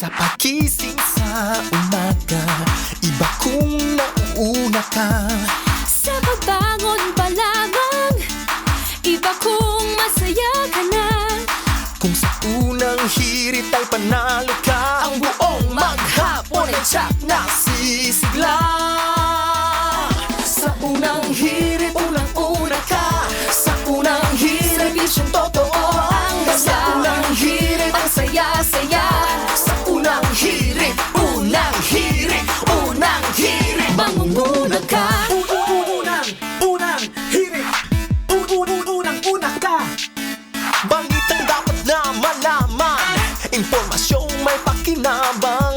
Sa pagising sa umaga, iba kung nauuna ka. Sa pagbangon pa lamang, iba kung masaya ka na. Kung sa unang hirit ay panalo ka, ang buong maghapon ay tsak na sisigla. Sa unang hirit, unang-una ka. Sa unang hirit, serbisyong totoo ang dala. Sa unang hirit, Ang saya-saya, sa unang hirit, unang hirit, unang hirit. mangunguna ka. Unang hirit, unang-una ka. Balitang dapat na malaman, impormasyong may pakinabang.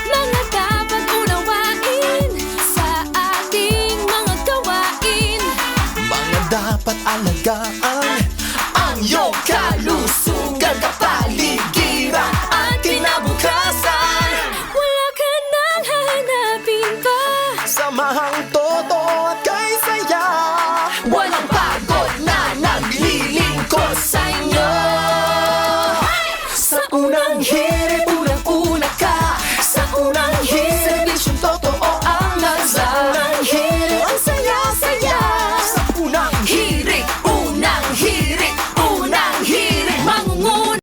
Mga dapat unawain sa ating mga gawain. Mga dapat alagaan ang iyong kalusugan, kapaligiran at kinabukasan. Wala ka nang hahanapin pa. Samahang